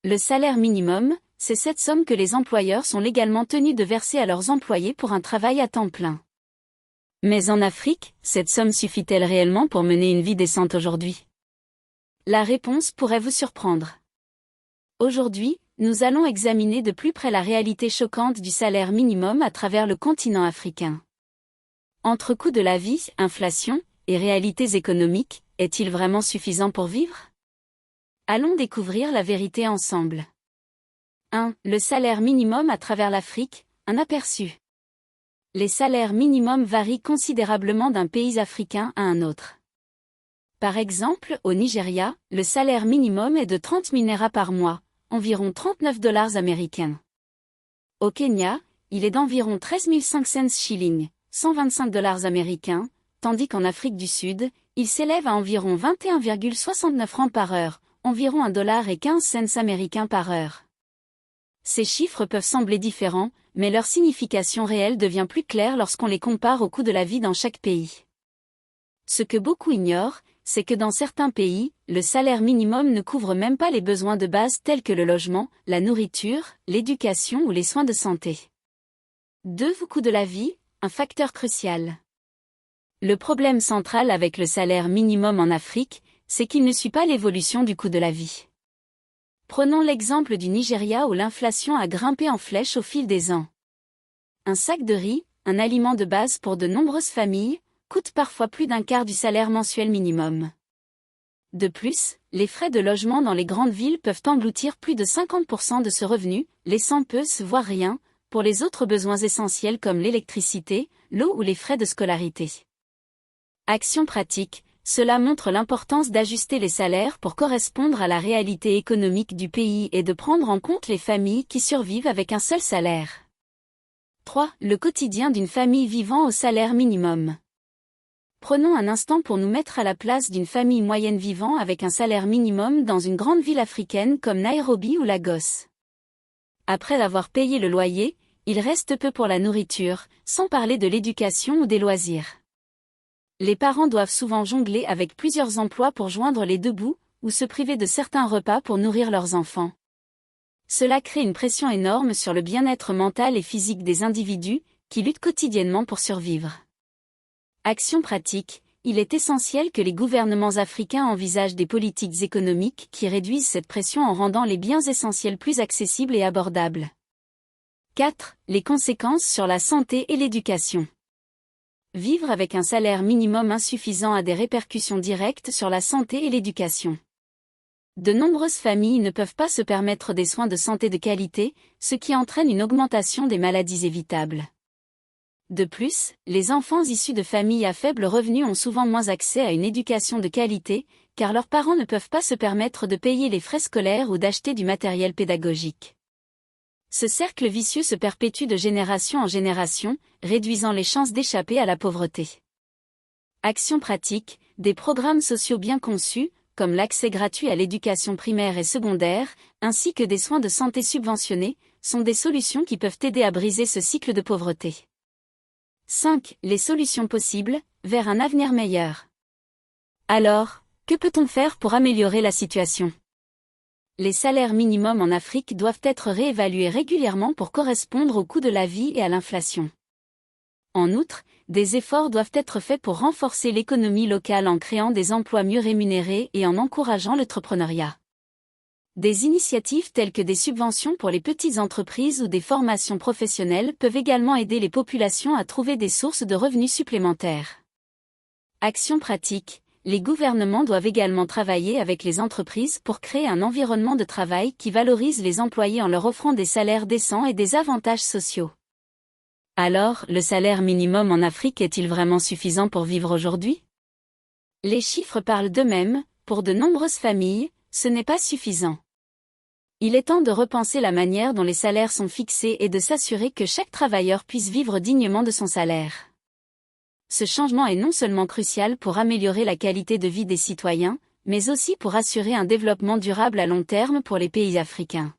Le salaire minimum, c'est cette somme que les employeurs sont légalement tenus de verser à leurs employés pour un travail à temps plein. Mais en Afrique, cette somme suffit-elle réellement pour mener une vie décente aujourd'hui? La réponse pourrait vous surprendre. Aujourd'hui, nous allons examiner de plus près la réalité choquante du salaire minimum à travers le continent africain. Entre coût de la vie, inflation, et réalités économiques, est-il vraiment suffisant pour vivre? Allons découvrir la vérité ensemble. 1. Le salaire minimum à travers l'Afrique, un aperçu. Les salaires minimums varient considérablement d'un pays africain à un autre. Par exemple, au Nigeria, le salaire minimum est de 30 000 naira par mois, environ 39 dollars américains. Au Kenya, il est d'environ 13 500 shillings, 125 dollars américains, tandis qu'en Afrique du Sud, il s'élève à environ 21,69 francs par heure, environ 1,15 $ américains par heure. Ces chiffres peuvent sembler différents, mais leur signification réelle devient plus claire lorsqu'on les compare au coût de la vie dans chaque pays. Ce que beaucoup ignorent, c'est que dans certains pays, le salaire minimum ne couvre même pas les besoins de base tels que le logement, la nourriture, l'éducation ou les soins de santé. 2. Coût de la vie, un facteur crucial. Le problème central avec le salaire minimum en Afrique, c'est qu'il ne suit pas l'évolution du coût de la vie. Prenons l'exemple du Nigeria où l'inflation a grimpé en flèche au fil des ans. Un sac de riz, un aliment de base pour de nombreuses familles, coûte parfois plus d'un quart du salaire mensuel minimum. De plus, les frais de logement dans les grandes villes peuvent engloutir plus de 50% de ce revenu, laissant peu, voire rien, pour les autres besoins essentiels comme l'électricité, l'eau ou les frais de scolarité. Action pratique, cela montre l'importance d'ajuster les salaires pour correspondre à la réalité économique du pays et de prendre en compte les familles qui survivent avec un seul salaire. 3. Le quotidien d'une famille vivant au salaire minimum. Prenons un instant pour nous mettre à la place d'une famille moyenne vivant avec un salaire minimum dans une grande ville africaine comme Nairobi ou Lagos. Après avoir payé le loyer, il reste peu pour la nourriture, sans parler de l'éducation ou des loisirs. Les parents doivent souvent jongler avec plusieurs emplois pour joindre les deux bouts, ou se priver de certains repas pour nourrir leurs enfants. Cela crée une pression énorme sur le bien-être mental et physique des individus, qui luttent quotidiennement pour survivre. Action pratique, il est essentiel que les gouvernements africains envisagent des politiques économiques qui réduisent cette pression en rendant les biens essentiels plus accessibles et abordables. 4. Les conséquences sur la santé et l'éducation. Vivre avec un salaire minimum insuffisant a des répercussions directes sur la santé et l'éducation. De nombreuses familles ne peuvent pas se permettre des soins de santé de qualité, ce qui entraîne une augmentation des maladies évitables. De plus, les enfants issus de familles à faible revenu ont souvent moins accès à une éducation de qualité, car leurs parents ne peuvent pas se permettre de payer les frais scolaires ou d'acheter du matériel pédagogique. Ce cercle vicieux se perpétue de génération en génération, réduisant les chances d'échapper à la pauvreté. Action pratique, des programmes sociaux bien conçus, comme l'accès gratuit à l'éducation primaire et secondaire, ainsi que des soins de santé subventionnés, sont des solutions qui peuvent aider à briser ce cycle de pauvreté. 5. Les solutions possibles, vers un avenir meilleur. Alors, que peut-on faire pour améliorer la situation? Les salaires minimums en Afrique doivent être réévalués régulièrement pour correspondre au coût de la vie et à l'inflation. En outre, des efforts doivent être faits pour renforcer l'économie locale en créant des emplois mieux rémunérés et en encourageant l'entrepreneuriat. Des initiatives telles que des subventions pour les petites entreprises ou des formations professionnelles peuvent également aider les populations à trouver des sources de revenus supplémentaires. Action pratique. Les gouvernements doivent également travailler avec les entreprises pour créer un environnement de travail qui valorise les employés en leur offrant des salaires décents et des avantages sociaux. Alors, le salaire minimum en Afrique est-il vraiment suffisant pour vivre aujourd'hui? Les chiffres parlent d'eux-mêmes, pour de nombreuses familles, ce n'est pas suffisant. Il est temps de repenser la manière dont les salaires sont fixés et de s'assurer que chaque travailleur puisse vivre dignement de son salaire. Ce changement est non seulement crucial pour améliorer la qualité de vie des citoyens, mais aussi pour assurer un développement durable à long terme pour les pays africains.